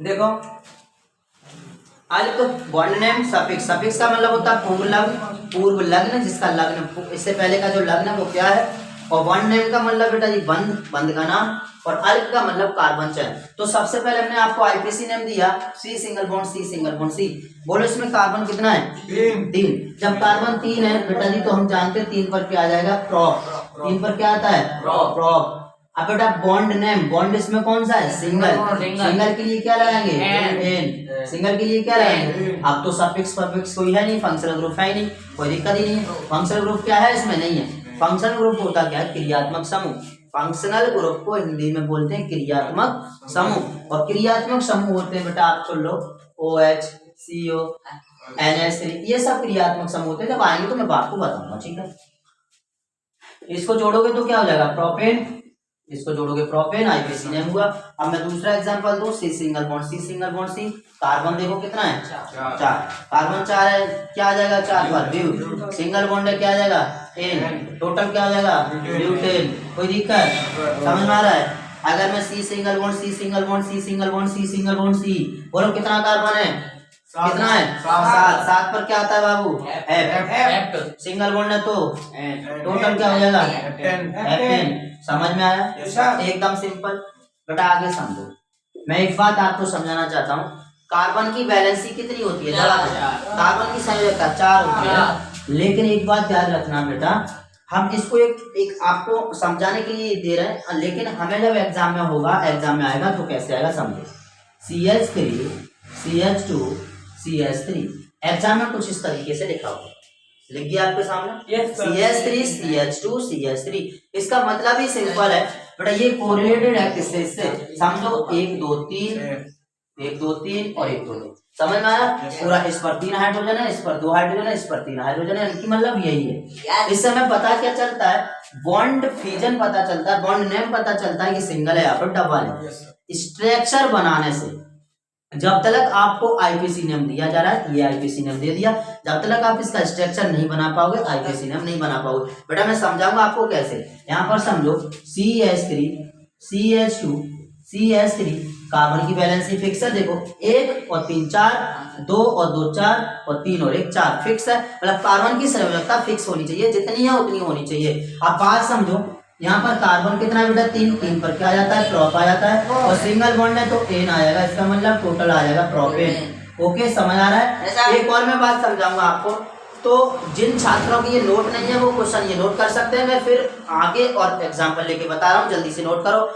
देखो अल्प bond name suffix, suffix का मतलब होता है पूर्व लग्न, जिसका लग्न इससे पहले का जो लग्न है वो क्या है। और बॉन्ड नेम का मतलब बेटा जी बंद का नाम, और अल्प का मतलब कार्बन चयन। तो सबसे पहले हमने आपको आईपीसी नेम दिया C single bond C single bond C. बोलो इसमें कार्बन कितना है? 3। जब कार्बन 3 है बेटा जी तो हम जानते हैं 3 पर क्या आ जाएगा? प्रोप। 3 पर क्या आता है? प्रोप। अब बेटा बॉन्ड नेम, बॉन्ड इसमें कौन सा है? सिंगल। सिंगल के लिए क्या लगाएंगे? एन। सिंगल के लिए क्या लगाएंगे? अब तो सफिक्स परफिक्स कोई है नहीं, फंक्शनल ग्रुप है नहीं, कोई दिक्कत ही नहीं है। फंक्शनल ग्रुप क्या है? इसमें नहीं है। फंक्शनल ग्रुप होता क्या है? क्रियात्मक समूह। फंक्शनल ग्रुप को हिंदी में बोलते हैं क्रियात्मक समूह। और क्रियात्मक समूह होते हैं बेटा, आप सुन लो, OH, CO, NH3, ये सब क्रियात्मक समूह होते हैं। जब आएंगे तो मैं बात को बताऊंगा, ठीक है। इसको जोड़ोगे तो क्या हो जाएगा? प्रोपेन। इसको जोड़ोगे प्रोपेन, आईपीसी नेम हुआ। अब मैं दूसरा एग्जांपल दूं, C single bond C single bond C. Carbon देखो कितना है? 4। कार्बन 4 है, क्या आ जाएगा? 4 पर ब्यू। सिंगल बॉन्ड है, क्या आ जाएगा? एन। टोटल क्या हो जाएगा? ब्यूटेन। कोई दिक्कत समझ में आ रहा है? अगर मैं C single bond C single bond C single bond C single bond C, बोलो कितना कार्बन है? कितना है? 7। 7 पर क्या आता है बाबू? एफ। सिंगल बॉन्ड है तो टोटल क्या हो जाएगा? एफएन। समझ में आया? एकदम सिंपल। बेटा आगे समझो, मैं एक बात आपको समझाना चाहता हूँ। कार्बन की वैलेंसी कितनी होती है? कार्बन की संयोजकता 4 होती है। लेकिन एक बात याद रखना बेटा, हम इसको एक आपको समझाने के लिए दे रहे हैं, लेकिन हमें जब एग्जाम में होगा, एग्जाम में आएगा तो कैसे आएगा समझो। CH3 CH2 CH3 एग्जाम में कुछ इस तरीके से लिखा होगा, लिख दिया आपके सामने। CH3 CH2 CH3, इसका मतलब ही सिंपल है बेटा, ये कोरिलेटेड है किससे? इससे। समझो 1 2 3 1 2 3 और 1 2 3। समझ में आया? पूरा इस पर 3 हाइड्रोजन है, इस पर 2 हाइड्रोजन है, इस पर 3 हाइड्रोजन है, इनकी मतलब यही है। इससे हमें पता क्या चलता है? बॉन्ड फिजन पता चलता है, बॉन्ड नेम पता चलता है कि सिंगल है या फिर डबल है। स्ट्रक्चर बनाने से, जब तक आपको आईपीसी नेम दिया जा रहा है, ये आईपीसी नेम दे दिया, जब तक आप इसका स्ट्रक्चर नहीं बना पाओगे, आईपीसी नेम नहीं बना पाओगे। बेटा मैं समझाऊंगा आपको कैसे। यहाँ पर समझो CH3 CH2 CH3, कार्बन की वैलेंसी फिक्स है। देखो 1 और 3 4, 2 और 2 4 और 3 और 1 4 फिक्स है। मतलब कार्बन की संयोजकता फिक्स होनी चाहिए, जितनी है उतनी होनी चाहिए। आप बात समझो, यहाँ पर कार्बन कितना है बेटा? 3। 3 पर क्या आ जाता है? प्रोप आ जाता है। और सिंगल बॉन्ड है तो एन आएगा, इसका मतलब टोटल आ जाएगा प्रोपेन। ओके, समझ आ रहा है? एक और मैं बात समझाऊंगा आपको। तो जिन छात्रों की ये नोट नहीं है वो क्वेश्चन ये नोट कर सकते हैं, मैं फिर आगे और एग्जांपल लेके बता रहा हूँ, जल्दी से नोट करो।